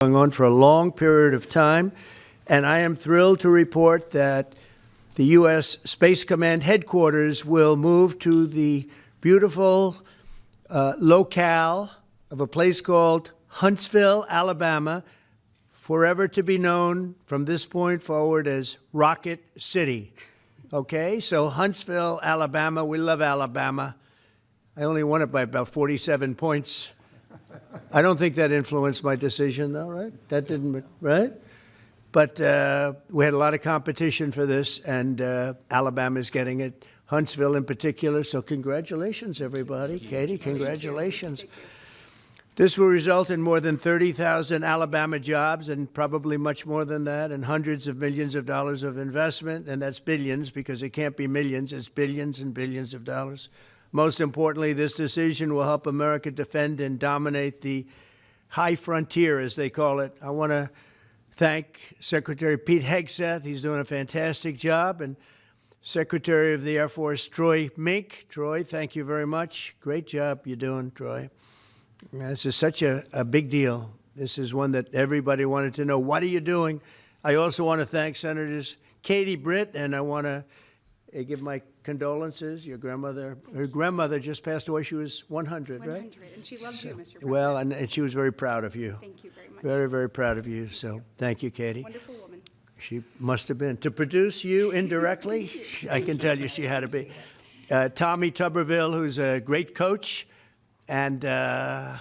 going on for a long period of time, and I am thrilled to report that the U.S. Space Command headquarters will move to the beautiful locale of a place called Huntsville, Alabama, forever to be known from this point forward as Rocket City. Okay, so Huntsville, Alabama, we love Alabama. I only won it by about 47 points. I don't think that influenced my decision, though, right? That didn't, right? But we had a lot of competition for this, and Alabama's getting it, Huntsville in particular. So congratulations, everybody. Katie, congratulations. This will result in more than 30,000 Alabama jobs, and probably much more than that, and hundreds of millions of dollars of investment, and that's billions, because it can't be millions, it's billions and billions of dollars. Most importantly, this decision will help America defend and dominate the high frontier, as they call it. I want to thank Secretary Pete Hegseth. He's doing a fantastic job. And Secretary of the Air Force Troy Mink. Troy, thank you very much. Great job you're doing, Troy. This is such a big deal. This is one that everybody wanted to know. What are you doing? I also want to thank Senators Katie Britt, and I want to give my condolences. Your grandmother, her grandmother just passed away. She was 100, right? 100, and she loved you, Mr. President. Well, and she was very proud of you. Thank you very much. Very, very proud of you. So thank you, Katie. Wonderful woman. She must have been. To produce you indirectly, I can tell you she had to be. Tommy Tuberville, who's a great coach. And I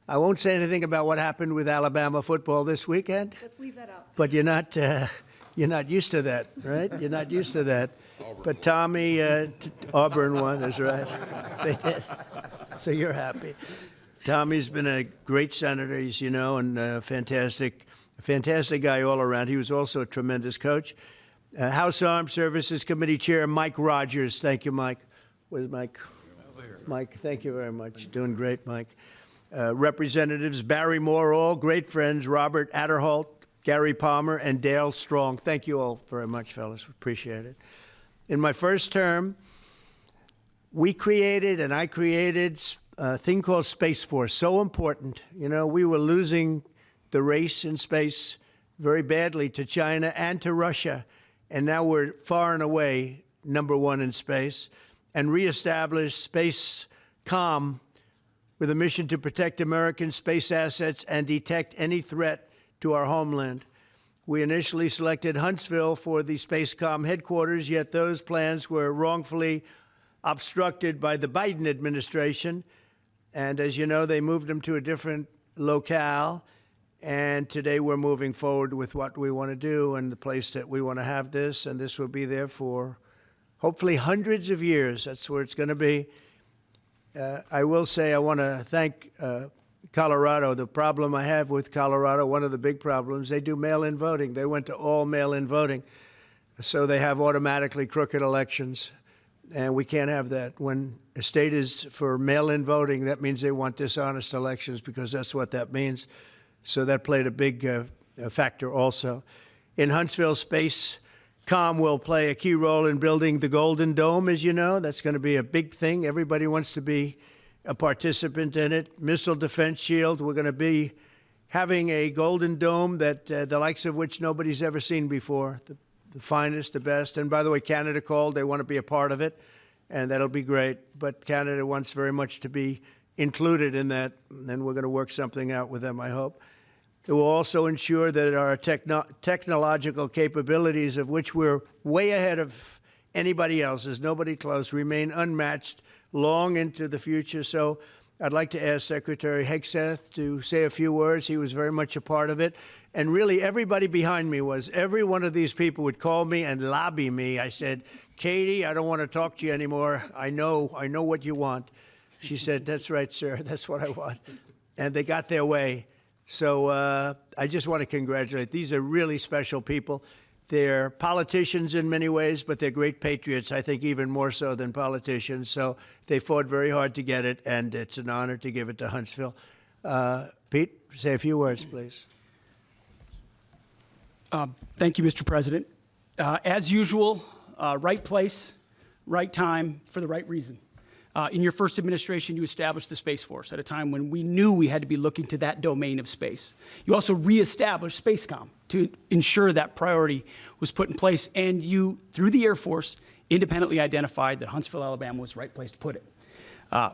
won't say anything about what happened with Alabama football this weekend. Let's leave that out. But you're not used to that, right? You're not used to that. But Tommy, Auburn won, is right. They did. So you're happy. Tommy's been a great senator, as you know, and a fantastic guy all around. He was also a tremendous coach. House Armed Services Committee Chair Mike Rogers. Thank you, Mike. Where's Mike? Mike, thank you very much. Doing great, Mike. Representatives Barry Moore, all great friends, Robert Adderholt, Gary Palmer, and Dale Strong. Thank you all very much, fellas. Appreciate it. In my first term, I created a thing called Space Force. So important. You know, we were losing the race in space very badly to China and to Russia. And now we're far and away #1 in space. And reestablished Space Com with a mission to protect American space assets and detect any threat to our homeland. We initially selected Huntsville for the SpaceCom headquarters, yet those plans were wrongfully obstructed by the Biden administration. And as you know, they moved them to a different locale. And today we're moving forward with what we want to do and the place that we want to have this. And this will be there for hopefully hundreds of years. That's where it's going to be. I will say I want to thank Colorado. The problem I have with Colorado, one of the big problems, they do mail-in voting. They went to all mail-in voting. So they have automatically crooked elections. And we can't have that. When a state is for mail-in voting, that means they want dishonest elections, because that's what that means. So that played a big factor also. In Huntsville, SpaceCom will play a key role in building the Golden Dome, as you know. That's going to be a big thing. Everybody wants to be a participant in it. Missile Defense Shield, we're going to be having a Golden Dome that the likes of which nobody's ever seen before, the finest, the best. And by the way, Canada called. They want to be a part of it, and that'll be great. But Canada wants very much to be included in that, and we're going to work something out with them, I hope. It will also ensure that our technological capabilities, of which we're way ahead of anybody else, there's nobody close, remain unmatched long into the future. So I'd like to ask Secretary Hegseth to say a few words. He was very much a part of it. And really, everybody behind me was. Every one of these people would call me and lobby me. I said, Katie, I don't want to talk to you anymore. I know what you want. She said, that's right, sir. That's what I want. And they got their way. So I just want to congratulate. These are really special people. They're politicians in many ways, but they're great patriots, I think even more so than politicians. So they fought very hard to get it, and it's an honor to give it to Huntsville. Pete, say a few words, please. Thank you, Mr. President. As usual, right place, right time, for the right reason. In your first administration, you established the Space Force at a time when we knew we had to be looking to that domain of space. You also reestablished SpaceCom to ensure that priority was put in place, and you, through the Air Force, independently identified that Huntsville, Alabama was the right place to put it.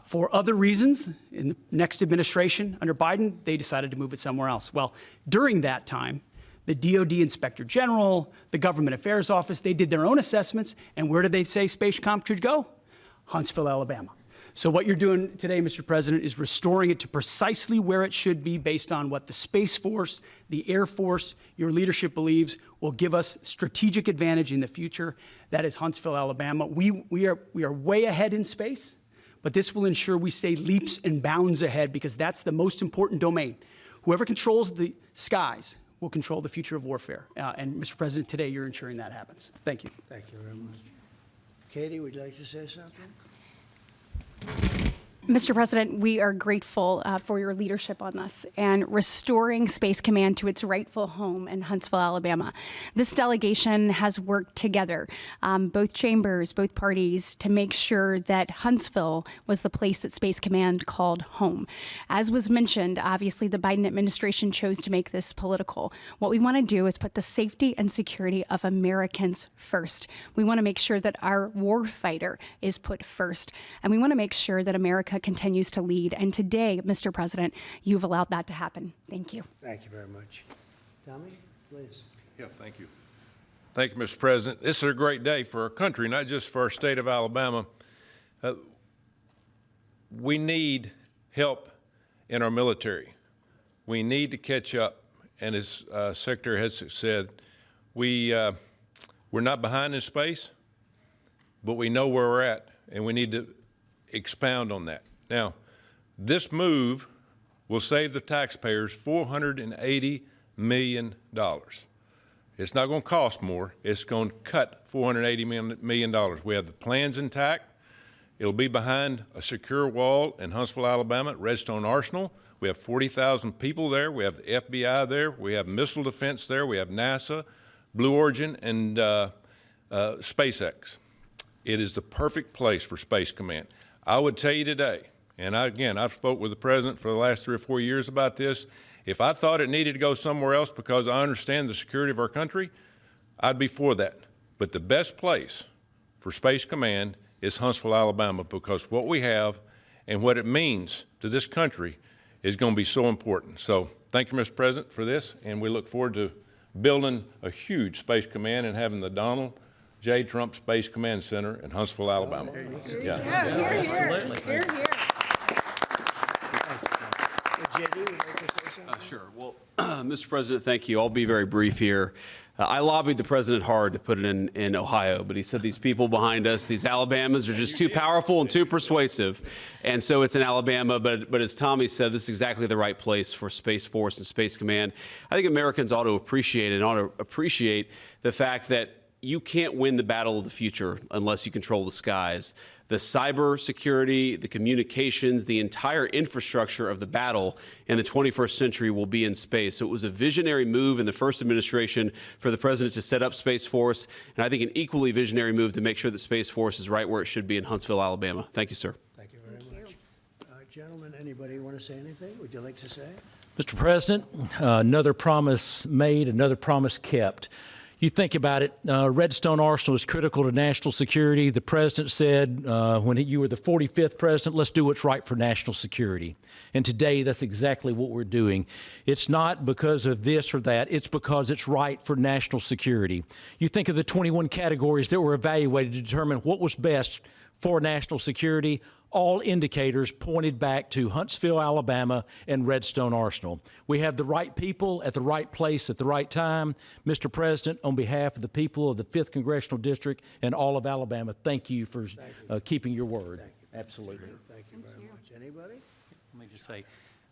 For other reasons, in the next administration under Biden, they decided to move it somewhere else. Well, during that time, the DoD Inspector General, the Government Affairs Office, they did their own assessments, and where did they say SpaceCom should go? Huntsville, Alabama. So what you're doing today, Mr. President, is restoring it to precisely where it should be based on what the Space Force, the Air Force, your leadership believes will give us strategic advantage in the future. That is Huntsville, Alabama. We are way ahead in space, but this will ensure we stay leaps and bounds ahead because that's the most important domain. Whoever controls the skies will control the future of warfare. And Mr. President, today you're ensuring that happens. Thank you. Thank you very much. Katie, would you like to say something? Mr. President, we are grateful for your leadership on this and restoring Space Command to its rightful home in Huntsville, Alabama. This delegation has worked together, both chambers, both parties, to make sure that Huntsville was the place that Space Command called home. As was mentioned, obviously the Biden administration chose to make this political. What we want to do is put the safety and security of Americans first. We want to make sure that our war fighter is put first, and we want to make sure that America continues to lead. And today, Mr. President, you've allowed that to happen. Thank you. Thank you very much. Tommy, please. Yeah, thank you. Thank you, Mr. President. This is a great day for our country, not just for our state of Alabama. We need help in our military. We need to catch up. And as Secretary Hedges said, we're not behind in space, but we know where we're at, and we need to expound on that. Now, this move will save the taxpayers $480 million. It's not going to cost more. It's going to cut $480 million. We have the plans intact. It'll be behind a secure wall in Huntsville, Alabama at Redstone Arsenal. We have 40,000 people there. We have the FBI there. We have missile defense there. We have NASA, Blue Origin, and SpaceX. It is the perfect place for Space Command. I would tell you today, and I've spoke with the President for the last 3 or 4 years about this, if I thought it needed to go somewhere else because I understand the security of our country, I'd be for that. But the best place for Space Command is Huntsville, Alabama, because what we have and what it means to this country is going to be so important. So thank you, Mr. President, for this, and we look forward to building a huge Space Command and having the Donald J. Trump Space Command Center in Huntsville, Alabama. Absolutely. Here, here. JD, would you like to say something? Sure. Well, Mr. President, thank you. I'll be very brief here. I lobbied the president hard to put it in Ohio, but he said these people behind us, these Alabamas, are just too powerful and too persuasive. And so it's in Alabama, but as Tommy said, this is exactly the right place for Space Force and Space Command. I think Americans ought to appreciate the fact that you can't win the battle of the future unless you control the skies. The cyber security, the communications, the entire infrastructure of the battle in the 21st century will be in space. So it was a visionary move in the first administration for the president to set up Space Force, and I think an equally visionary move to make sure that Space Force is right where it should be in Huntsville, Alabama. Thank you, sir. Thank you very much. Gentlemen, anybody want to say anything? Would you like to say? Mr. President, another promise made, another promise kept. You think about it, Redstone Arsenal is critical to national security. The president said when you were the 45th president, let's do what's right for national security. And today, that's exactly what we're doing. It's not because of this or that. It's because it's right for national security. You think of the 21 categories that were evaluated to determine what was best for national security. All indicators pointed back to Huntsville, Alabama, and Redstone Arsenal. We have the right people at the right place at the right time. Mr. President, on behalf of the people of the 5th Congressional District and all of Alabama, thank you for keeping your word. Thank you. Absolutely. Thank you very much. Anybody? Let me just say,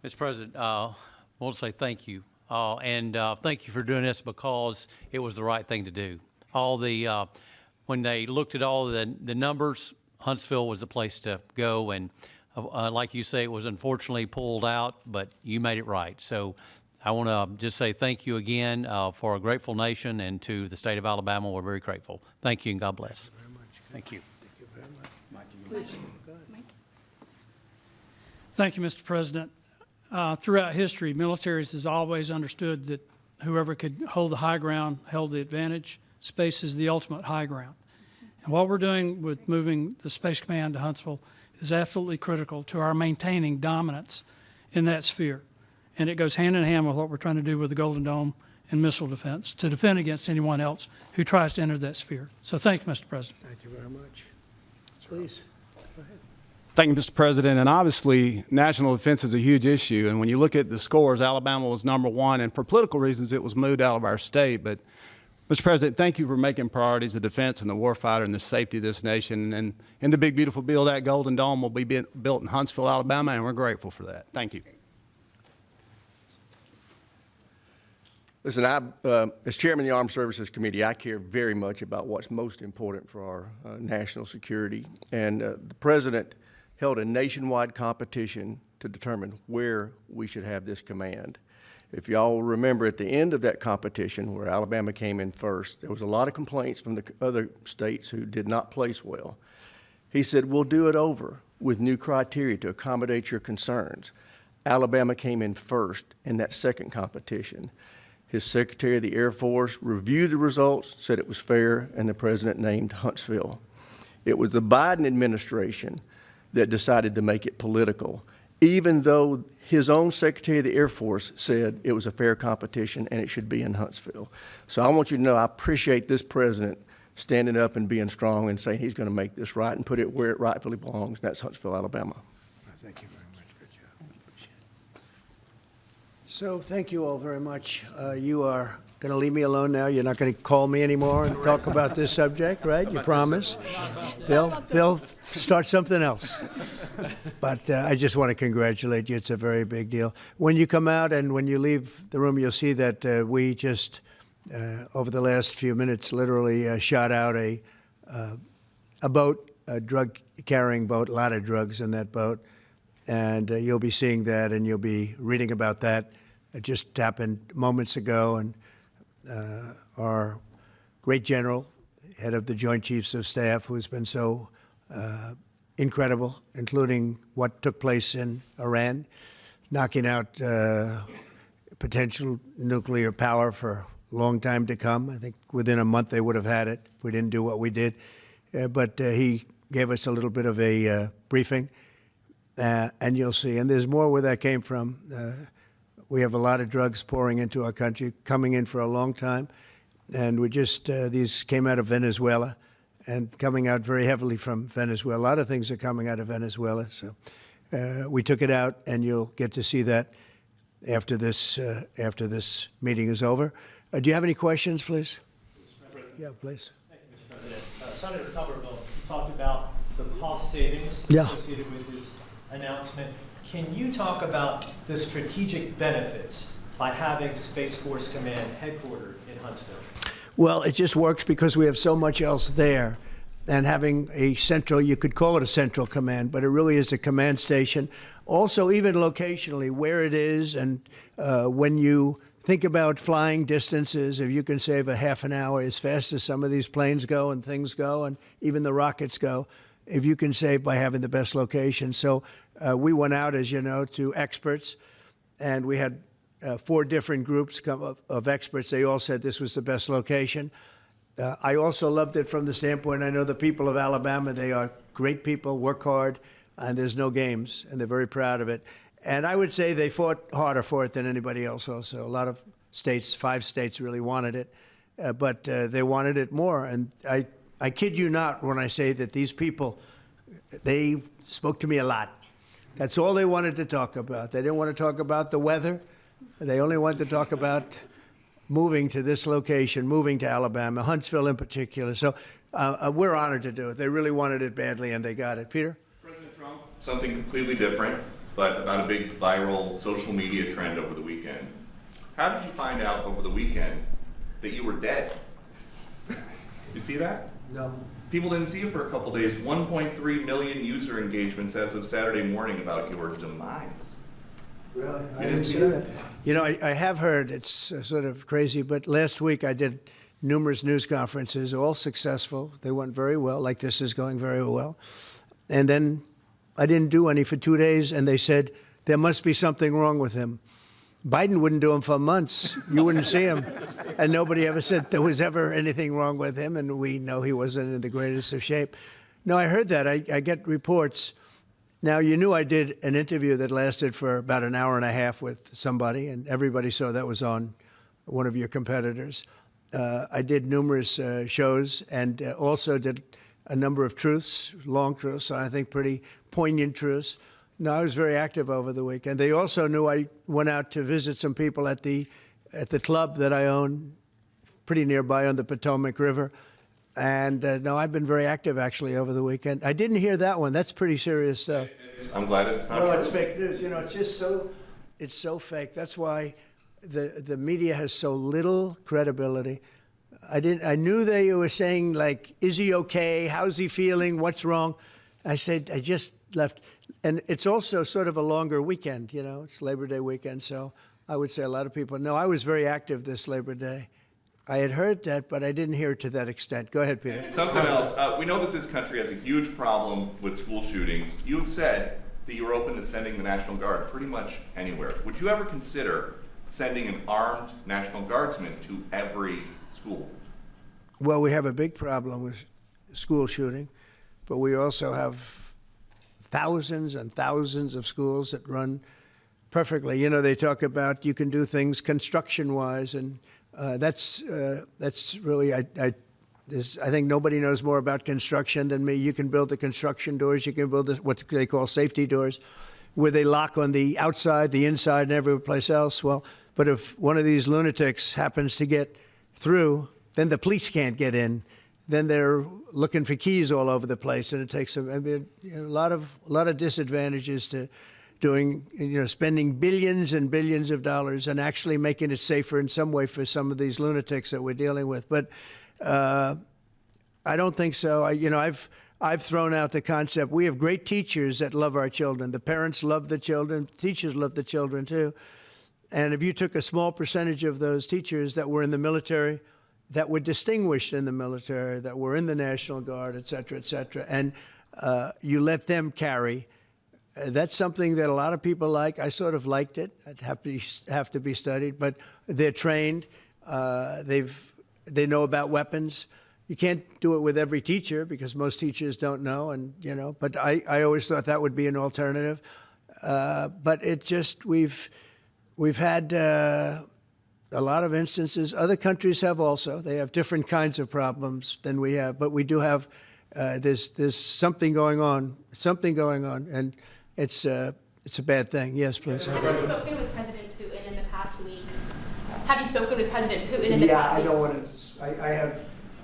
Mr. President, I want to say thank you. And thank you for doing this because it was the right thing to do. When they looked at all the numbers, Huntsville was the place to go, and like you say, it was unfortunately pulled out, but you made it right. So I want to just say thank you again for a grateful nation, and to the state of Alabama, we're very grateful. Thank you, and God bless. Thank you very much. Thank you. Thank you very much. Mike, please, go ahead. Thank you, Mr. President. Throughout history, militaries has always understood that whoever could hold the high ground held the advantage. Space is the ultimate high ground. And what we're doing with moving the Space Command to Huntsville is absolutely critical to our maintaining dominance in that sphere. And it goes hand in hand with what we're trying to do with the Golden Dome and missile defense to defend against anyone else who tries to enter that sphere. So thank you, Mr. President. Thank you very much. Please. Go ahead. Thank you, Mr. President. And obviously, national defense is a huge issue. And when you look at the scores, Alabama was #1. And for political reasons, it was moved out of our state. But, Mr. President, thank you for making priorities the defense and the warfighter and the safety of this nation. And in the big, beautiful bill, that Golden Dome will be built in Huntsville, Alabama, and we're grateful for that. Thank you. Listen, as chairman of the Armed Services Committee, I care very much about what's most important for our national security. And the President held a nationwide competition to determine where we should have this command. If y'all remember, at the end of that competition, where Alabama came in first, there was a lot of complaints from the other states who did not place well. He said, we'll do it over with new criteria to accommodate your concerns. Alabama came in first in that second competition. His Secretary of the Air Force reviewed the results, said it was fair, and the President named Huntsville. It was the Biden administration that decided to make it political, even though his own Secretary of the Air Force said it was a fair competition and it should be in Huntsville. So I want you to know I appreciate this President standing up and being strong and saying he's going to make this right and put it where it rightfully belongs, and that's Huntsville, Alabama. Thank you very much. Good job. Appreciate it. So thank you all very much. You are going to leave me alone now. You're not going to call me anymore and talk about this subject, right? You promise? They'll start something else. But I just want to congratulate you. It's a very big deal. When you come out and when you leave the room, you'll see that we just, over the last few minutes, literally shot out a boat, a drug-carrying boat, a lot of drugs in that boat. And you'll be seeing that and you'll be reading about that. It just happened moments ago. And our great general, head of the Joint Chiefs of Staff, who's been so incredible, including what took place in Iran, knocking out potential nuclear power for a long time to come. I think within a month they would have had it if we didn't do what we did. But he gave us a little bit of a briefing, and you'll see. And there's more where that came from. We have a lot of drugs pouring into our country, coming in for a long time. And we just, these came out of Venezuela and coming out very heavily from Venezuela. A lot of things are coming out of Venezuela. So we took it out, and you'll get to see that after this meeting is over. Do you have any questions, please? Yeah, please. Thank you, Mr. President. Senator Tuberville talked about the cost savings associated with this announcement. Can you talk about the strategic benefits by having Space Force Command headquartered in Huntsville? Well, it just works because we have so much else there. And having a central, you could call it a central command, but it really is a command station. Also, even locationally, where it is, and when you think about flying distances, if you can save a half an hour as fast as some of these planes go and things go, and even the rockets go, if you can save by having the best location. So we went out, as you know, to experts, and we had 4 different groups of experts. They all said this was the best location. I also loved it from the standpoint, I know the people of Alabama, they are great people, work hard, and there's no games, and they're very proud of it. And I would say they fought harder for it than anybody else also. A lot of states, 5 states really wanted it, but they wanted it more. And I kid you not when I say that these people, they spoke to me a lot. That's all they wanted to talk about. They didn't want to talk about the weather. They only wanted to talk about moving to this location, moving to Alabama, Huntsville in particular. So we're honored to do it. They really wanted it badly, and they got it. Peter? President Trump, something completely different, but about a big viral social media trend over the weekend. How did you find out over the weekend that you were dead? You see that? No. People didn't see you for a couple days. 1.3 million user engagements as of Saturday morning about your demise. Really? I didn't see that. You know, I have heard, it's sort of crazy, but last week I did numerous news conferences, all successful. They went very well, like this is going very well. And then I didn't do any for 2 days, and they said, there must be something wrong with him. Biden wouldn't do them for months. You wouldn't see him. And nobody ever said there was ever anything wrong with him, and we know he wasn't in the greatest of shape. No, I heard that. I get reports. Now, you knew I did an interview that lasted for about an hour and a half with somebody, and everybody saw that was on one of your competitors. I did numerous shows and also did a number of truths, long truths, and I think pretty poignant truths. No, I was very active over the weekend. They also knew I went out to visit some people at the club that I own, pretty nearby on the Potomac River. And no, I've been very active actually over the weekend. I didn't hear that one. That's pretty serious stuff. I'm glad it's not true. No, it's fake news. You know, it's just it's so fake. That's why the media has so little credibility. I knew they were saying, like, is he okay? How's he feeling? What's wrong? I said, I just left. And it's also sort of a longer weekend, you know, it's Labor Day weekend. So I would say a lot of people know I was very active this Labor Day. I had heard that, but I didn't hear it to that extent. Go ahead, Peter. Something else. We know that this country has a huge problem with school shootings. You have said that you were open to sending the National Guard pretty much anywhere. Would you ever consider sending an armed National Guardsman to every school? Well, we have a big problem with school shooting, but we also have thousands and thousands of schools that run perfectly. You know, they talk about you can do things construction-wise, and that's really, I think nobody knows more about construction than me. You can build the construction doors. You can build what they call safety doors, where they lock on the outside, the inside, and every place else. Well, but if one of these lunatics happens to get through, then the police can't get in. Then they're looking for keys all over the place, and it takes a lot of disadvantages to doing, spending billions and billions of dollars and actually making it safer in some way for some of these lunatics that we're dealing with. But I don't think so. I've thrown out the concept. We have great teachers that love our children. The parents love the children. Teachers love the children too. And if you took a small percentage of those teachers that were in the military, that were distinguished in the military, that were in the National Guard, et cetera, and you let them carry, that's something that a lot of people like. I sort of liked it. I'd have to be studied, but they're trained. They know about weapons. You can't do it with every teacher because most teachers don't know, and But I always thought that would be an alternative. But it just we've had a lot of instances. Other countries have also. They have different kinds of problems than we have, but we do have. There's something going on. And it's a bad thing. Yes, please. Have you spoken with President Putin in the past week? Have you spoken with President Putin in the past week? Yeah, I don't want to.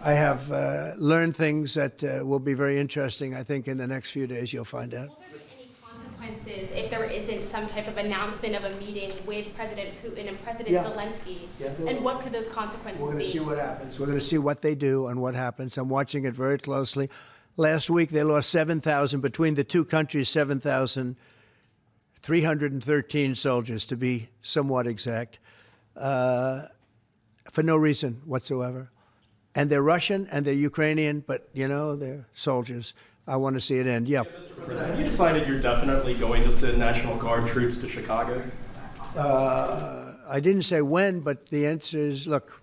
I have learned things that will be very interesting. I think in the next few days you'll find out. Will there be any consequences if there isn't some type of announcement of a meeting with President Putin and President Zelensky? Yeah, and what could those consequences be? We're going to see what happens. We're going to see what they do and what happens. I'm watching it very closely. Last week, they lost 7,000, between the two countries, 7,313 soldiers, to be somewhat exact, for no reason whatsoever. And they're Russian and they're Ukrainian, but, they're soldiers. I want to see it end. Yeah. Mr. President, have you decided you're definitely going to send National Guard troops to Chicago? I didn't say when, but the answer is, look,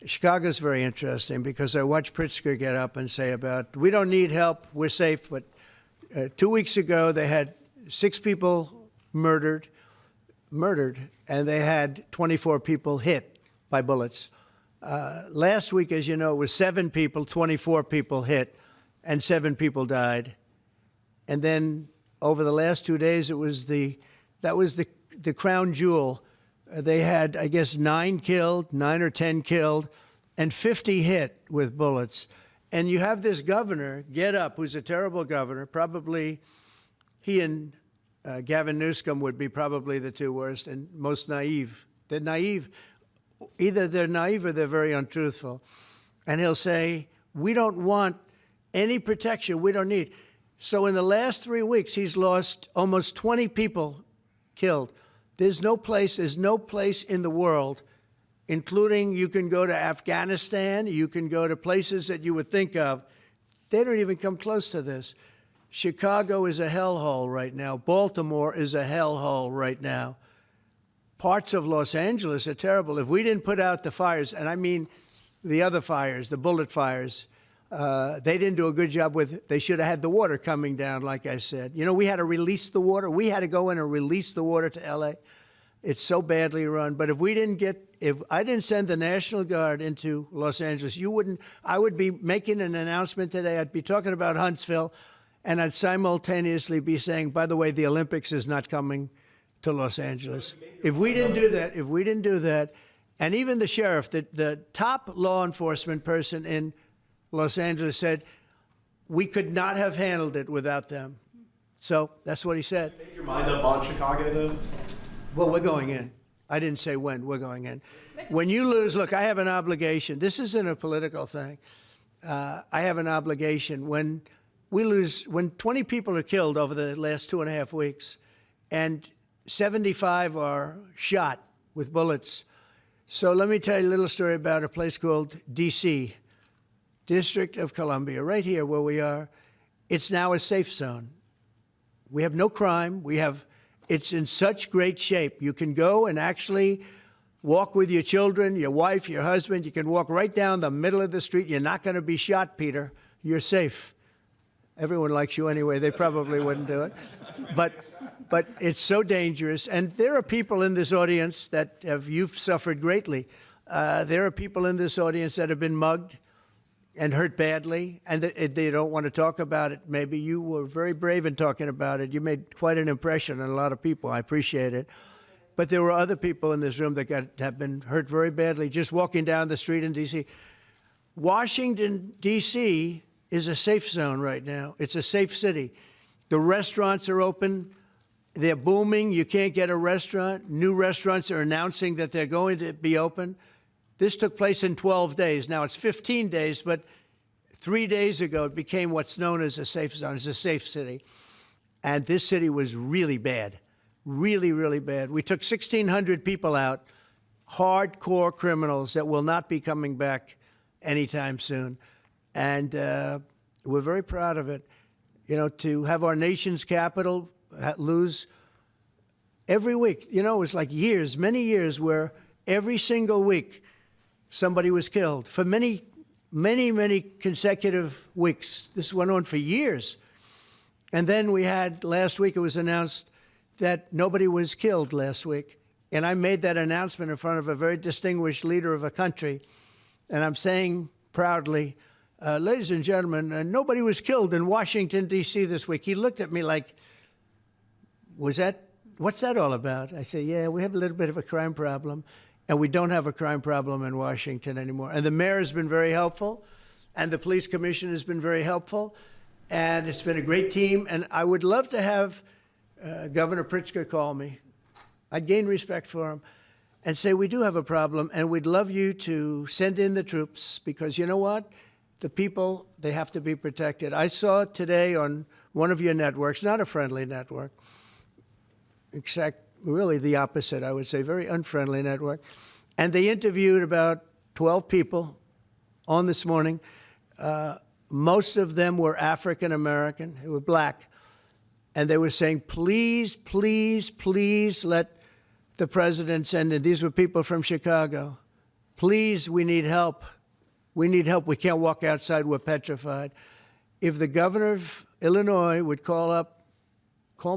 Chicago's very interesting because I watched Pritzker get up and say about, we don't need help, we're safe. But 2 weeks ago, they had 6 people murdered, and they had 24 people hit by bullets. Last week, as you know, it was 7 people, 24 people hit, and 7 people died. And then over the last 2 days, that was the crown jewel. They had, I guess, 9 or 10 killed, and 50 hit with bullets. And you have this governor get up, who's a terrible governor. Probably he and Gavin Newsom would be probably the 2 worst and most naive. They're naive. Either they're naive or they're very untruthful. And he'll say, we don't want any protection. We don't need. So in the last 3 weeks, he's lost almost 20 people killed. There's no place in the world, including you can go to Afghanistan, you can go to places that you would think of. They don't even come close to this. Chicago is a hellhole right now. Baltimore is a hellhole right now. Parts of Los Angeles are terrible. If we didn't put out the fires, and I mean the other fires, the bullet fires, they didn't do a good job with, they should have had the water coming down, like I said. You know, we had to release the water. We had to go in and release the water to LA. It's so badly run. But if I didn't send the National Guard into Los Angeles, I would be making an announcement today. I'd be talking about Huntsville, and I'd simultaneously be saying, by the way, the Olympics is not coming to Los Angeles. If we didn't do that, and even the sheriff, the top law enforcement person in Los Angeles said, we could not have handled it without them. So that's what he said. Made your mind up on Chicago, though? Well, we're going in. I didn't say when. We're going in. When you lose, look, I have an obligation. This isn't a political thing. I have an obligation. When we lose, when 20 people are killed over the last 2.5 weeks, and 75 are shot with bullets. So let me tell you a little story about a place called D.C., District of Columbia, right here where we are. It's now a safe zone. We have no crime. It's in such great shape. You can go and actually walk with your children, your wife, your husband. You can walk right down the middle of the street. You're not going to be shot, Peter. You're safe. Everyone likes you anyway. They probably wouldn't do it. But it's so dangerous. And there are people in this audience you've suffered greatly. There are people in this audience that have been mugged and hurt badly, and they don't want to talk about it. Maybe you were very brave in talking about it. You made quite an impression on a lot of people. I appreciate it. But there were other people in this room that have been hurt very badly just walking down the street in D.C. Washington, D.C. is a safe zone right now. It's a safe city. The restaurants are open. They're booming. You can't get a restaurant. New restaurants are announcing that they're going to be open. This took place in 12 days. Now it's 15 days, but 3 days ago it became what's known as a safe zone. It's a safe city. And this city was really bad, really, really bad. We took 1,600 people out, hardcore criminals that will not be coming back anytime soon. And we're very proud of it. You know, to have our nation's capital lose every week. You know, it was like years, many years, where every single week somebody was killed for many, many, many consecutive weeks. This went on for years. And then we had, last week it was announced that nobody was killed last week. And I made that announcement in front of a very distinguished leader of a country. And I'm saying proudly, ladies and gentlemen, nobody was killed in Washington, D.C. this week. He looked at me like, what's that all about? I say, yeah, we have a little bit of a crime problem. And we don't have a crime problem in Washington anymore. And the mayor has been very helpful, and the police commission has been very helpful, and it's been a great team. And I would love to have Governor Pritzker call me. I'd gain respect for him and say, we do have a problem, and we'd love you to send in the troops, because you know what? The people, they have to be protected. I saw today on one of your networks, not a friendly network, except really the opposite, I would say, very unfriendly network. And they interviewed about 12 people on this morning. Most of them were African American, they were black. And they were saying, please, please, please let the president send in. These were people from Chicago. Please, we need help. We need help. We can't walk outside. We're petrified. If the governor of Illinois would call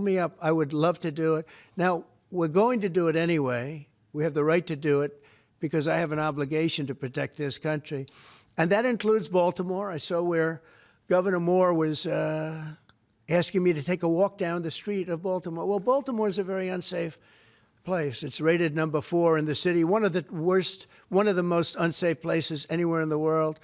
me up, I would love to do it. Now, we're going to do it anyway. We have the right to do it because I have an obligation to protect this country. And that includes Baltimore. I saw where Governor Moore was asking me to take a walk down the street of Baltimore. Well, Baltimore is a very unsafe place. It's rated number 4 in the city, one of the most unsafe places anywhere in the world.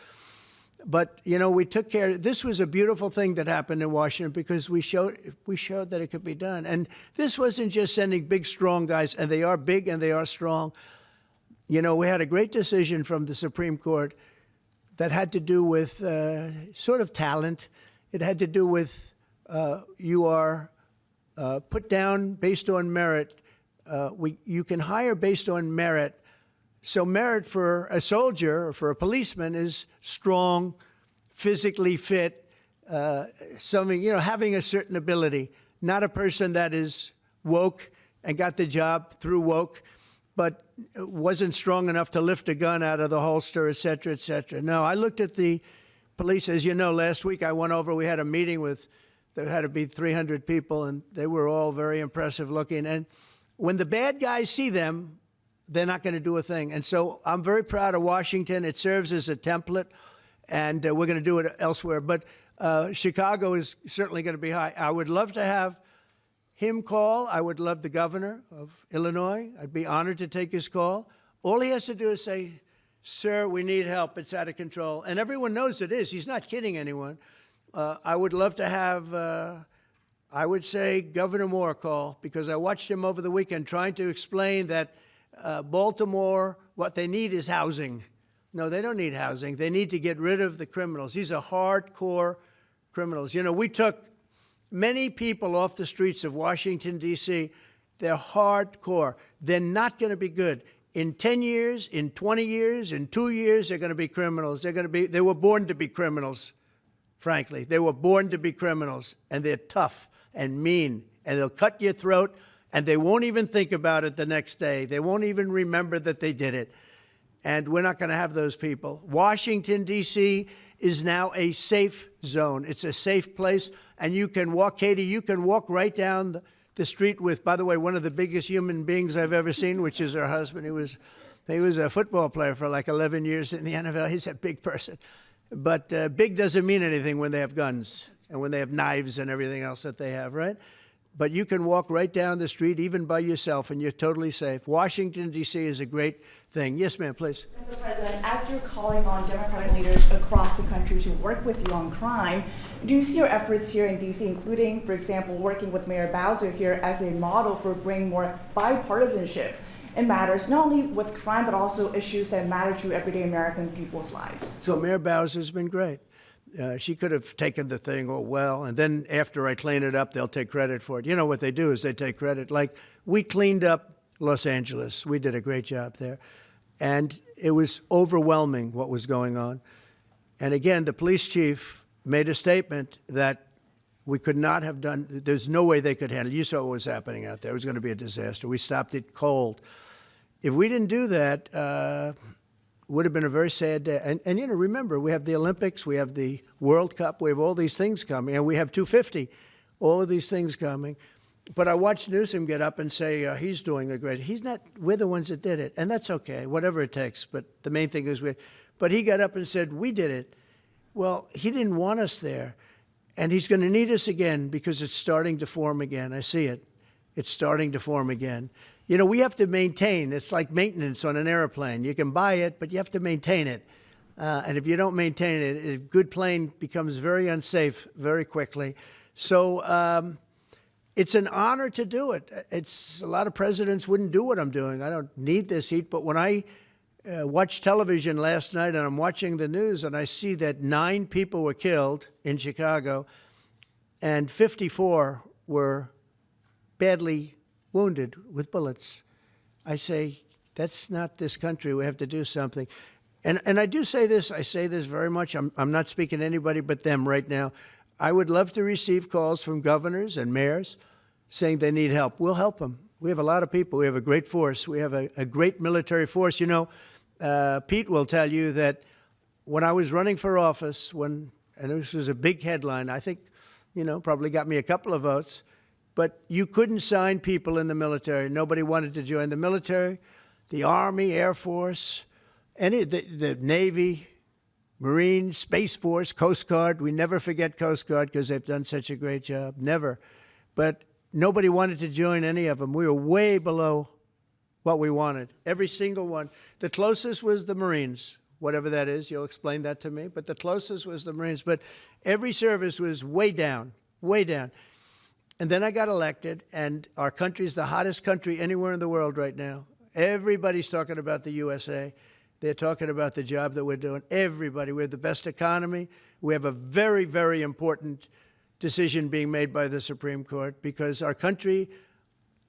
But, you know, we took care. This was a beautiful thing that happened in Washington because we showed that it could be done. And this wasn't just sending big, strong guys, and they are big and they are strong. You know, we had a great decision from the Supreme Court that had to do with sort of talent. It had to do with you are put down based on merit. You can hire based on merit. So merit for a soldier or for a policeman is strong, physically fit, something, having a certain ability, not a person that is woke and got the job through woke, but wasn't strong enough to lift a gun out of the holster, et cetera, et cetera. No, I looked at the police. As you know, last week I went over, we had a meeting with, there had to be 300 people, and they were all very impressive looking. And when the bad guys see them, they're not going to do a thing. And so I'm very proud of Washington. It serves as a template, and we're going to do it elsewhere. But Chicago is certainly going to be high. I would love to have him call. I would love the governor of Illinois. I'd be honored to take his call. All he has to do is say, sir, we need help. It's out of control. And everyone knows it is. He's not kidding anyone. I would love to have, I would say, Governor Moore call, because I watched him over the weekend trying to explain that Baltimore, what they need is housing. No, they don't need housing. They need to get rid of the criminals. These are hardcore criminals. We took many people off the streets of Washington, D.C. They're hardcore. They're not going to be good. In 10 years, in 20 years, in 2 years, they're going to be criminals. They were born to be criminals, frankly. They were born to be criminals, and they're tough and mean, and they'll cut your throat, and they won't even think about it the next day. They won't even remember that they did it. And we're not going to have those people. Washington, D.C. is now a safe zone. It's a safe place. And you can walk, Katie, you can walk right down the street with, by the way, one of the biggest human beings I've ever seen, which is her husband. He was a football player for like 11 years in the NFL. He's a big person. But big doesn't mean anything when they have guns and when they have knives and everything else that they have, right? But you can walk right down the street, even by yourself, and you're totally safe. Washington, D.C. is a great thing. Yes, ma'am, please. Mr. President, as you're calling on Democratic leaders across the country to work with you on crime, do you see your efforts here in D.C., including, for example, working with Mayor Bowser here as a model for bringing more bipartisanship in matters not only with crime, but also issues that matter to everyday American people's lives? So Mayor Bowser's been great. She could have taken the thing, and then after I clean it up, they'll take credit for it. You know what they do is they take credit. Like, we cleaned up Los Angeles. We did a great job there. And it was overwhelming what was going on. And again, the police chief made a statement that we could not have done, there's no way they could handle it. You saw what was happening out there. It was going to be a disaster. We stopped it cold. If we didn't do that, would have been a very sad day. And remember, we have the Olympics, we have the World Cup, we have all these things coming, and we have 250, all of these things coming. But I watched Newsom get up and say he's doing a great, he's not, we're the ones that did it, and that's okay, whatever it takes, but the main thing is but he got up and said, we did it. Well, he didn't want us there, and he's going to need us again because it's starting to form again. I see it. It's starting to form again. We have to maintain. It's like maintenance on an airplane. You can buy it, but you have to maintain it. And if you don't maintain it, a good plane becomes very unsafe very quickly. So it's an honor to do it. A lot of presidents wouldn't do what I'm doing. I don't need this heat. But when I watched television last night and I'm watching the news and I see that 9 people were killed in Chicago and 54 were badly wounded with bullets, I say, that's not this country. We have to do something. And I do say this, I say this very much. I'm not speaking to anybody but them right now. I would love to receive calls from governors and mayors saying they need help. We'll help them. We have a lot of people. We have a great force. We have a great military force. Pete will tell you that when I was running for office, and this was a big headline, I think, probably got me a couple of votes, but you couldn't sign people in the military. Nobody wanted to join the military, the Army, Air Force, the Navy, Marines, Space Force, Coast Guard. We never forget Coast Guard because they've done such a great job. Never. But nobody wanted to join any of them. We were way below what we wanted. Every single one. The closest was the Marines, whatever that is. You'll explain that to me. But the closest was the Marines. But every service was way down, way down. And then I got elected, and our country's the hottest country anywhere in the world right now. Everybody's talking about the USA. They're talking about the job that we're doing. Everybody. We have the best economy. We have a very, very important decision being made by the Supreme Court because our country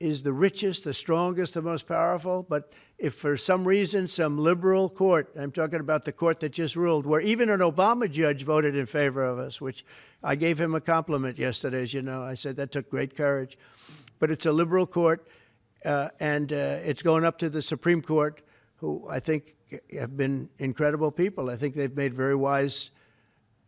is the richest, the strongest, the most powerful. But if for some reason some liberal court, I'm talking about the court that just ruled, where even an Obama judge voted in favor of us, which I gave him a compliment yesterday, as you know. I said that took great courage. But it's a liberal court, and it's going up to the Supreme Court, who I think have been incredible people. I think they've made very wise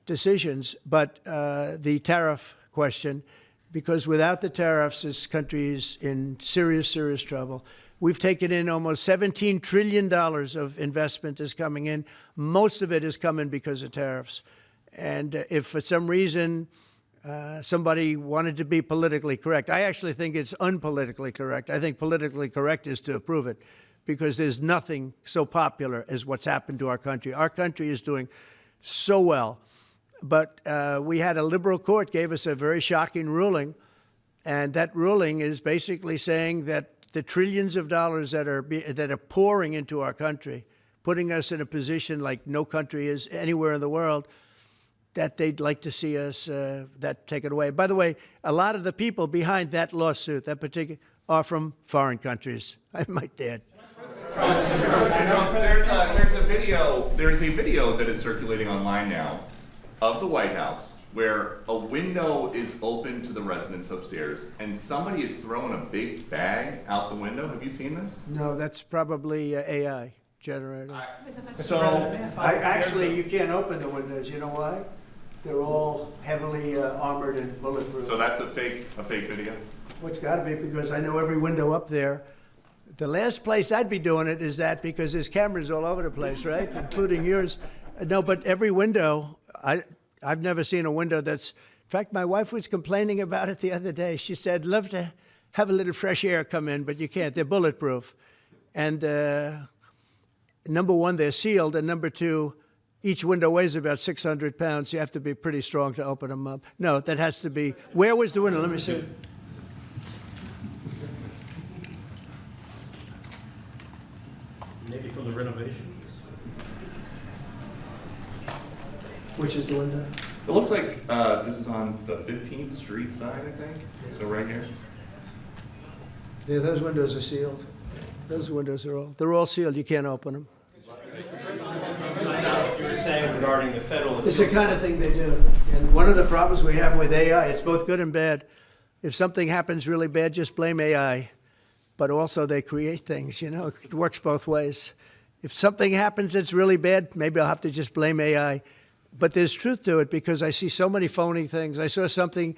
decisions. But the tariff question, because without the tariffs, this country is in serious, serious trouble. We've taken in almost $17 trillion of investment is coming in. Most of it is coming because of tariffs. And if for some reason somebody wanted to be politically correct, I actually think it's unpolitically correct. I think politically correct is to approve it, because there's nothing so popular as what's happened to our country. Our country is doing so well. But we had a liberal court gave us a very shocking ruling, and that ruling is basically saying that the trillions of dollars that are pouring into our country, putting us in a position like no country is anywhere in the world, that they'd like to see us that taken away. By the way, a lot of the people behind that lawsuit, that particular, are from foreign countries. I might add. There's a video that is circulating online now of the White House where a window is open to the residents upstairs and somebody is throwing a big bag out the window. Have you seen this? No, that's probably AI generated. Actually, you can't open the windows. You know why? They're all heavily armored and bulletproof. So that's a fake video? Well, it's got to be, because I know every window up there. The last place I'd be doing it is that, because there's cameras all over the place, right? Including yours. No, but every window, I've never seen a window that's, in fact, my wife was complaining about it the other day. She said, love to have a little fresh air come in, but you can't. They're bulletproof. And number one, they're sealed. And number two, each window weighs about 600 pounds. You have to be pretty strong to open them up. No, that has to be, where was the window? Let me see. Maybe from the renovations. Which is the window? It looks like this is on the 15th Street side, I think. So right here. Yeah, those windows are sealed. Those windows are they're all sealed. You can't open them. You were saying regarding the federal. It's the kind of thing they do. And one of the problems we have with AI, it's both good and bad. If something happens really bad, just blame AI. But also they create things, you know. It works both ways. If something happens that's really bad, maybe I'll have to just blame AI. But there's truth to it, because I see so many phony things. I saw something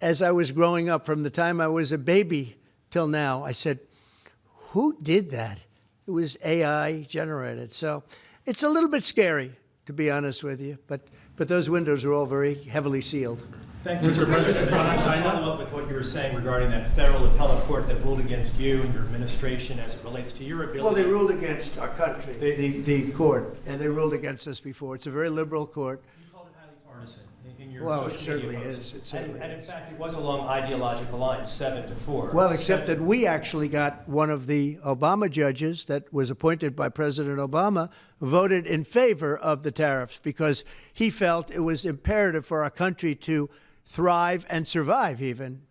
as I was growing up, from the time I was a baby till now. I said, who did that? It was AI generated. So it's a little bit scary, to be honest with you. But those windows are all very heavily sealed. Thank you, Mr. President. To follow up with what you were saying regarding that federal appellate court that ruled against you and your administration as it relates to your ability. Well, they ruled against our country, the court, and they ruled against us before. It's a very liberal court. You called it highly partisan in your Well, social it certainly media is. posts. It certainly and in is. fact, it was along ideological lines, 7-4. Well, except that we actually got one of the Obama judges that was appointed by President Obama voted in favor of the tariffs, because he felt it was imperative for our country to thrive and survive even.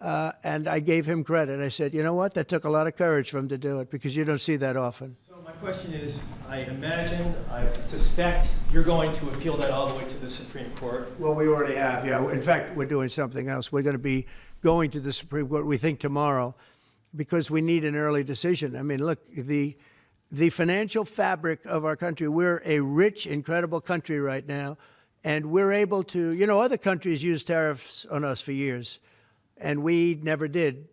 And I gave him credit. I said, you know what? That took a lot of courage for him to do it, because you don't see that often. So my question is, I suspect you're going to appeal that all the way to the Supreme Court. Well, we already have, yeah. In fact, we're doing something else. We're going to be going to the Supreme Court, we think, tomorrow, because we need an early decision. I mean, look, the financial fabric of our country, we're a rich, incredible country right now. And we're able to, you know, other countries use tariffs on us for years, and we never did.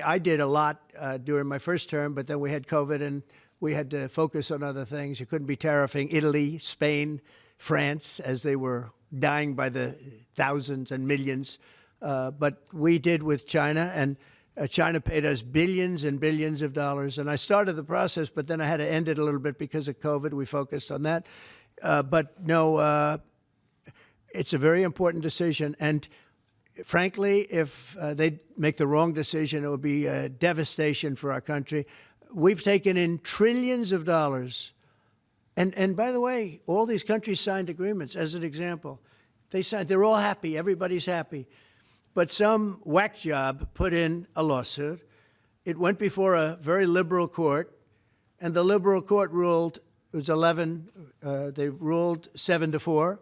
I did a lot during my first term, but then we had COVID and we had to focus on other things. You couldn't be tariffing Italy, Spain, France, as they were dying by the thousands and millions. But we did with China, and China paid us billions and billions of dollars. And I started the process, but then I had to end it a little bit because of COVID. We focused on that. But no, it's a very important decision. And frankly, if they make the wrong decision, it would be a devastation for our country. We've taken in trillions of dollars. And by the way, all these countries signed agreements, as an example. They're all happy. Everybody's happy. But some whack job put in a lawsuit, it went before a very liberal court, and the liberal court ruled, it was 11, they ruled 7-4,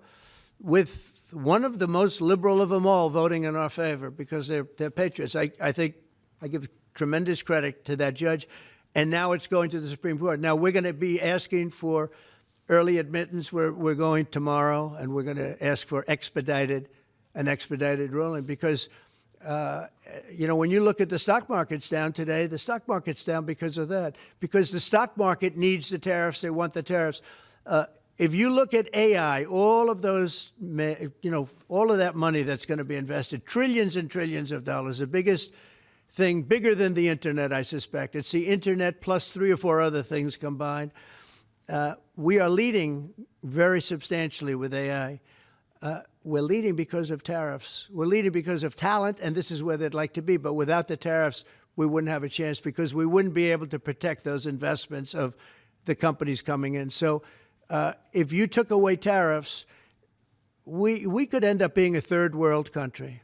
with one of the most liberal of them all voting in our favor because they're patriots. I think I give tremendous credit to that judge. And now it's going to the Supreme Court. Now we're going to be asking for early admittance. We're going tomorrow, and we're going to ask for an expedited ruling because, you know, when you look at the stock market's down today, the stock market's down because of that, because the stock market needs the tariffs. They want the tariffs. If you look at AI, all of those, you know, all of that money that's going to be invested, trillions and trillions of dollars, the biggest thing, bigger than the internet, I suspect. It's the internet plus 3 or 4 other things combined. We are leading very substantially with AI. We're leading because of tariffs. We're leading because of talent, and this is where they'd like to be. But without the tariffs, we wouldn't have a chance because we wouldn't be able to protect those investments of the companies coming in. So if you took away tariffs, we could end up being a third world country.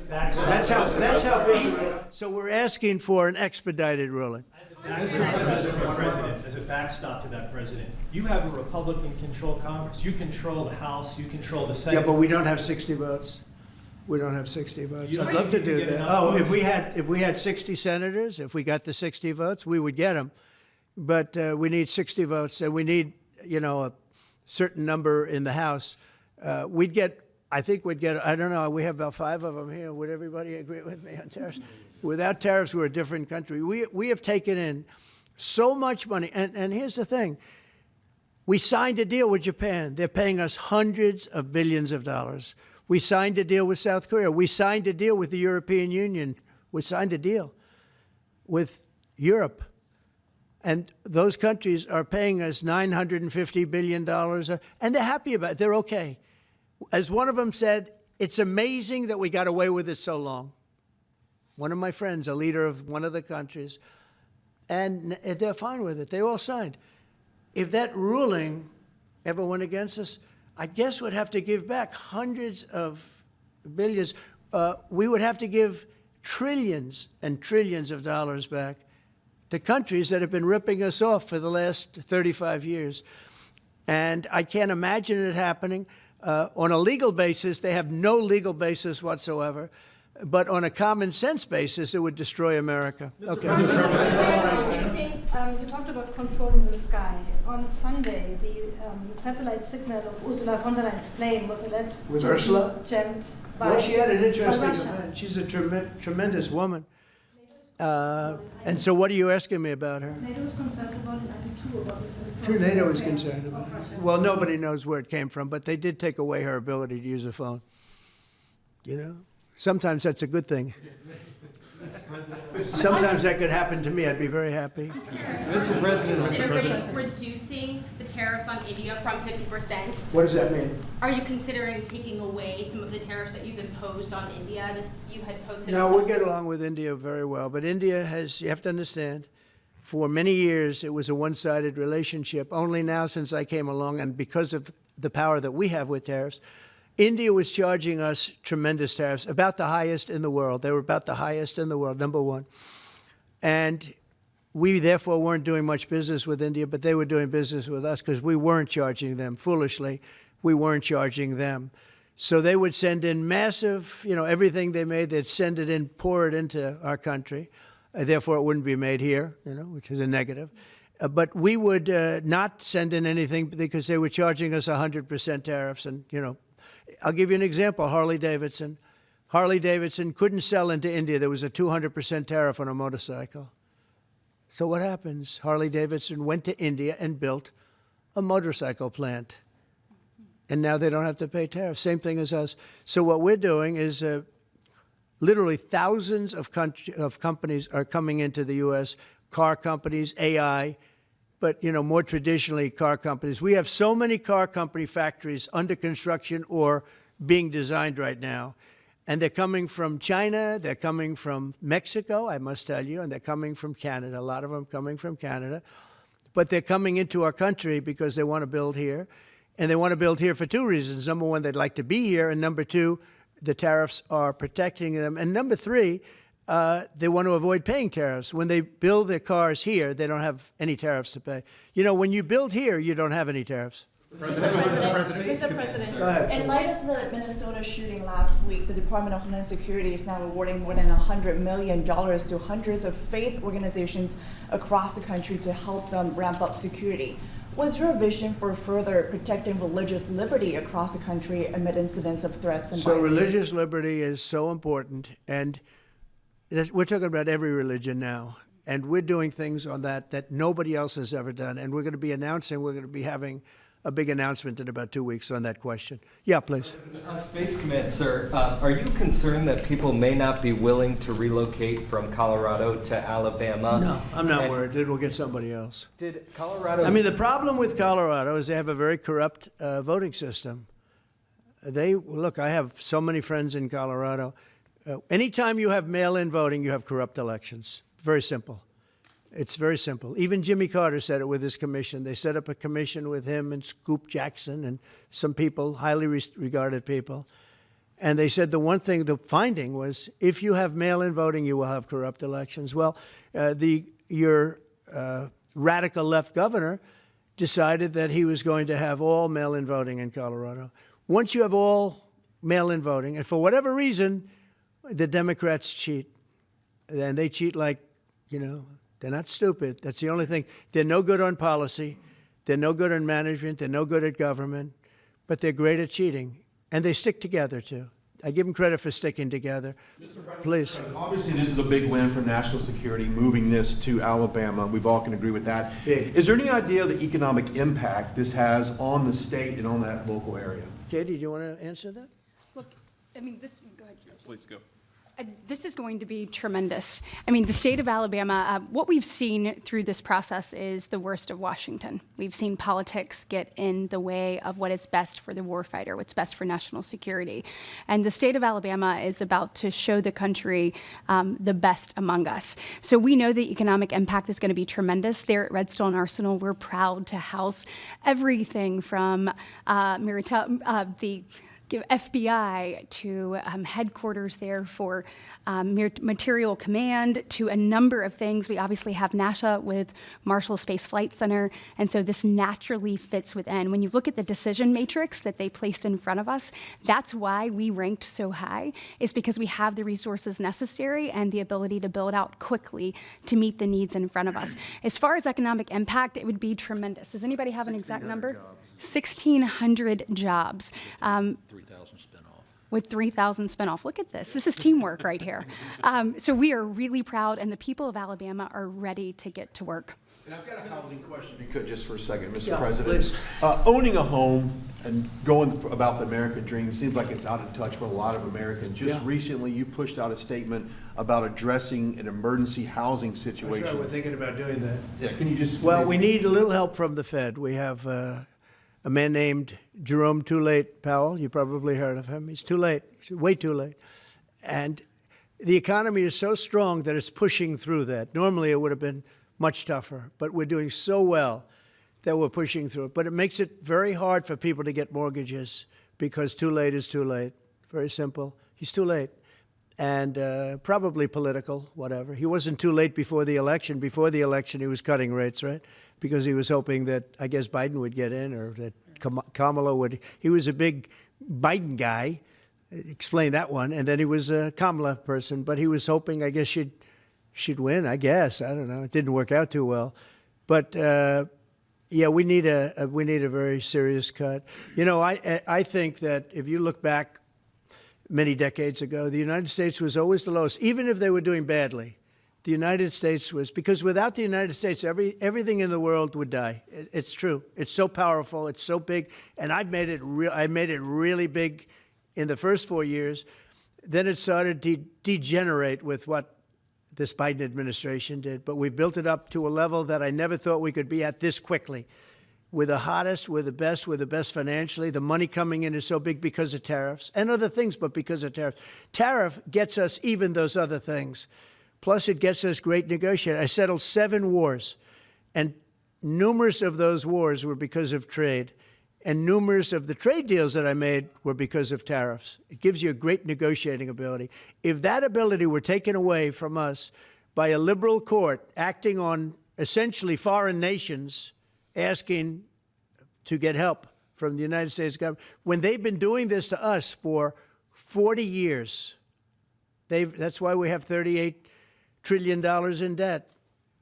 That's how big. So we're asking for an expedited ruling. As a backstop to that, President, you have a Republican-controlled Congress. You control the House. You control the Senate. Yeah, but we don't have 60 votes. We don't have 60 votes. I'd love to do that. Oh, if we had 60 senators, if we got the 60 votes, we would get them. But we need 60 votes, and we need, you know, a certain number in the House. I think we'd get, I don't know, we have about 5 of them here. Would everybody agree with me on tariffs? Without tariffs, we're a different country. We have taken in so much money. And here's the thing. We signed a deal with Japan. They're paying us hundreds of billions of dollars. We signed a deal with South Korea. We signed a deal with the European Union. We signed a deal with Europe. And those countries are paying us $950 billion. And they're happy about it. They're okay. As one of them said, it's amazing that we got away with it so long. One of my friends, a leader of one of the countries, and they're fine with it. They all signed. If that ruling ever went against us, I guess we'd have to give back hundreds of billions. We would have to give trillions and trillions of dollars back to countries that have been ripping us off for the last 35 years. And I can't imagine it happening. On a legal basis, they have no legal basis whatsoever. But on a common sense basis, it would destroy America. Okay. You talked about controlling the sky. On Sunday, the satellite signal of Ursula von der Leyen's plane was alleged with Ursula? Jammed by Well, she had an interesting event. She's a tremendous woman. And so what are you asking me about her? NATO is concerned about it, I do too, about this. Sure, NATO is concerned about it. Well, nobody knows where it came from, but they did take away her ability to use a phone. You know? Sometimes that's a good thing. Sometimes that could happen to me. I'd be very happy. Mr. President, reducing the tariffs on India from 50%. What does that mean? Are you considering taking away some of the tariffs that you've imposed on India? You had posted. No, we get along with India very well. But India has, you have to understand, for many years it was a one-sided relationship. Only now since I came along, and because of the power that we have with tariffs, India was charging us tremendous tariffs, about the highest in the world. They were about the highest in the world, number one. And we, therefore, weren't doing much business with India, but they were doing business with us because we weren't charging them. Foolishly, we weren't charging them. So they would send in massive, you know, everything they made, they'd send it in, pour it into our country. Therefore, it wouldn't be made here, you know, which is a negative. But we would not send in anything because they were charging us 100% tariffs. And, you know, I'll give you an example, Harley-Davidson. Harley-Davidson couldn't sell into India. There was a 200% tariff on a motorcycle. So what happens? Harley-Davidson went to India and built a motorcycle plant. And now they don't have to pay tariffs. Same thing as us. So what we're doing is literally thousands of companies are coming into the U.S., car companies, AI, but, you know, more traditionally, car companies. We have so many car company factories under construction or being designed right now. And they're coming from China, they're coming from Mexico, I must tell you, and they're coming from Canada, a lot of them coming from Canada. But they're coming into our country because they want to build here. And they want to build here for 2 reasons. Number one, they'd like to be here. And number 2, the tariffs are protecting them. And number 3, they want to avoid paying tariffs. When they build their cars here, they don't have any tariffs to pay. You know, when you build here, you don't have any tariffs. Mr. President, in light of the Minnesota shooting last week, the Department of Homeland Security is now awarding more than $100 million to hundreds of faith organizations across the country to help them ramp up security. What's your vision for further protecting religious liberty across the country amid incidents of threats and violence? So religious liberty is so important, and we're talking about every religion now, and we're doing things on that nobody else has ever done, and we're going to be having a big announcement in about 2 weeks on that question. Yeah, please. On Space Command, sir, are you concerned that people may not be willing to relocate from Colorado to Alabama? No, I'm not worried. We'll get somebody else. Did Colorado? I mean, the problem with Colorado is they have a very corrupt voting system. Look, I have so many friends in Colorado. Anytime you have mail-in voting, you have corrupt elections. Very simple. It's very simple. Even Jimmy Carter said it with his commission. They set up a commission with him and Scoop Jackson and some people, highly regarded people. And they said the finding was, if you have mail-in voting, you will have corrupt elections. Well, your radical left governor decided that he was going to have all mail-in voting in Colorado. Once you have all mail-in voting, and for whatever reason, the Democrats cheat. And they cheat like, they're not stupid. That's the only thing. They're no good on policy. They're no good on management. They're no good at government. But they're great at cheating. And they stick together, too. I give them credit for sticking together. Please. Obviously, this is a big win for national security, moving this to Alabama. We've all can agree with that. Big. Is there any idea of the economic impact this has on the state and on that local area? Katie, do you want to answer that? Look, I mean, go ahead. Please go. This is going to be tremendous. I mean, the state of Alabama, what we've seen through this process is the worst of Washington. We've seen politics get in the way of what is best for the warfighter, what's best for national security. And the state of Alabama is about to show the country the best among us. So we know the economic impact is going to be tremendous. There at Redstone Arsenal, we're proud to house everything from the FBI to headquarters there for material command to a number of things. We obviously have NASA with Marshall Space Flight Center, and so this naturally fits within. When you look at the decision matrix that they placed in front of us, that's why we ranked so high, is because we have the resources necessary and the ability to build out quickly to meet the needs in front of us. As far as economic impact, it would be tremendous. Does anybody have an exact number? 1,600 jobs. 3,000 spin off. With 3,000 spin off. Look at this. This is teamwork right here. So we are really proud, and the people of Alabama are ready to get to work. And I've got a housing question, if you could, just for a second, Mr. Yeah, President. please. Owning a home and going about the American dream seems like it's out of touch with a lot of Americans. Just recently, you pushed out a statement about addressing an emergency housing situation. That's right, we're thinking about doing that. Yeah, can you just... Well, we need a little help from the Fed. We have a man named Jerome Too Late Powell. You probably heard of him. He's too late. He's way too late. And the economy is so strong that it's pushing through that. Normally, it would have been much tougher, but we're doing so well that we're pushing through it. But it makes it very hard for people to get mortgages because too late is too late. Very simple. He's too late. And probably political, whatever. He wasn't too late before the election. Before the election, he was cutting rates, right? Because he was hoping that, I guess, Biden would get in or that Kamala would. He was a big Biden guy. Explain that one. And then he was a Kamala person. But he was hoping, I guess, she'd win, I guess. I don't know. It didn't work out too well. But, yeah, we need a very serious cut. You know, I think that if you look back many decades ago, the United States was always the lowest, even if they were doing badly. The United States was, because without the United States, everything in the world would die. It's true. It's so powerful. It's so big. And I made it really big in the first 4 years. Then it started to degenerate with what this Biden administration did. But we built it up to a level that I never thought we could be at this quickly. We're the hottest, we're the best financially. The money coming in is so big because of tariffs and other things, but because of tariffs. Tariff gets us even those other things. Plus, it gets us great negotiators. I settled 7 wars, and numerous of those wars were because of trade. And numerous of the trade deals that I made were because of tariffs. It gives you a great negotiating ability. If that ability were taken away from us by a liberal court acting on essentially foreign nations asking to get help from the United States government, when they've been doing this to us for 40 years, that's why we have $38 trillion in debt.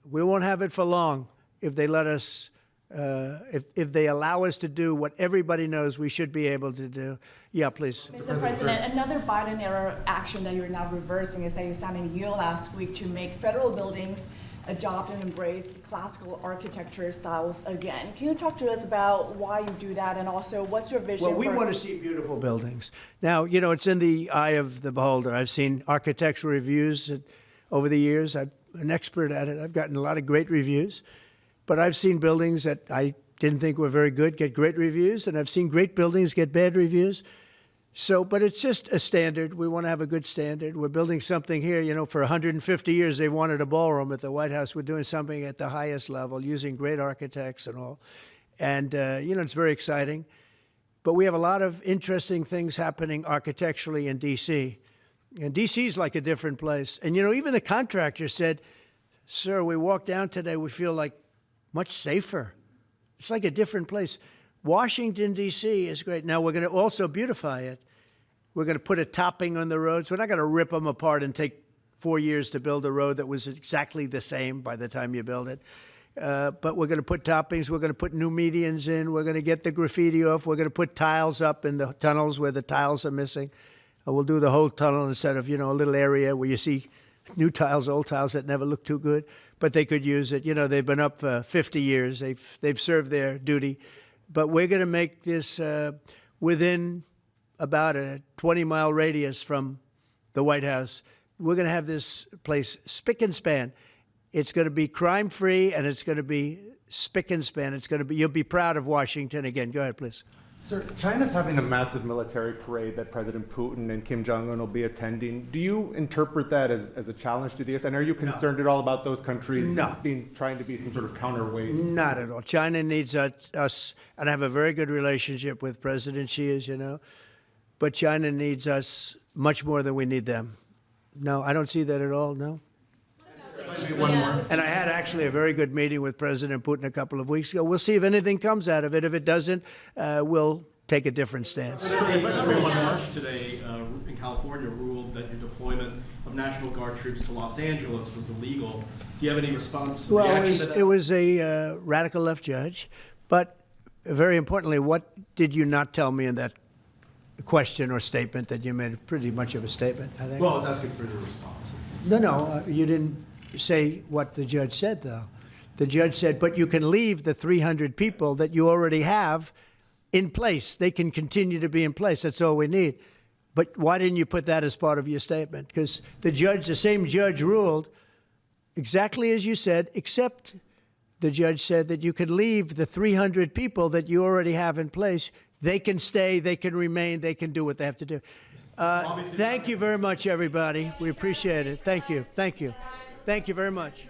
We won't have it for long if they let us if they allow us to do what everybody knows we should be able to do. Yeah, please. Mr. President, another Biden-era action that you're now reversing is that you signed a deal last week to make federal buildings adopt and embrace classical architecture styles again. Can you talk to us about why you do that, and also what's your vision? Well, we want to see beautiful buildings. Now, you know, it's in the eye of the beholder. I've seen architectural reviews over the years. I'm an expert at it. I've gotten a lot of great reviews. But I've seen buildings that I didn't think were very good get great reviews, and I've seen great buildings get bad reviews. So, but it's just a standard. We want to have a good standard. We're building something here, you know, for 150 years they wanted a ballroom at the White House. We're doing something at the highest level, using great architects and all. And, you know, it's very exciting. But we have a lot of interesting things happening architecturally in D.C. And D.C. is like a different place. And, you know, even the contractor said, sir, we walked down today, we feel like much safer. It's like a different place. Washington, D.C. is great. Now, we're going to also beautify it. We're going to put a topping on the roads. We're not going to rip them apart and take 4 years to build a road that was exactly the same by the time you build it. But we're going to put toppings. We're going to put new medians in. We're going to get the graffiti off. We're going to put tiles up in the tunnels where the tiles are missing. We'll do the whole tunnel instead of, you know, a little area where you see new tiles, old tiles that never look too good, but they could use it. You know, they've been up for 50 years. They've served their duty. But we're going to make this within about a 20-mile radius from the White House. We're going to have this place spick and span. It's going to be crime-free, and it's going to be spick and span. It's going to be, you'll be proud of Washington again. Go ahead, please. Sir, China's having a massive military parade that President Putin and Kim Jong-un will be attending. Do you interpret that as a challenge to the US? And are you concerned at all about those countries trying to be some sort of counterweight? Not at all. China needs us, and I have a very good relationship with President Xi, as you know, but China needs us much more than we need them. No, I don't see that at all, no. And I had actually a very good meeting with President Putin a couple of weeks ago. We'll see if anything comes out of it. If it doesn't, we'll take a different stance. Everyone March today in California ruled that your deployment of National Guard troops to Los Angeles was illegal. Do you have any response? Well, it was a radical left judge. But very importantly, what did you not tell me in that question or statement that you made? Pretty much of a statement, I think. Well, I was asking for your response. No, you didn't say what the judge said, though. The judge said, but you can leave the 300 people that you already have in place. They can continue to be in place. That's all we need. But why didn't you put that as part of your statement? Because the same judge ruled exactly as you said, except the judge said that you could leave the 300 people that you already have in place. They can stay, they can remain, they can do what they have to do. Thank you very much, everybody. We appreciate it. Thank you. Thank you. Thank you very much.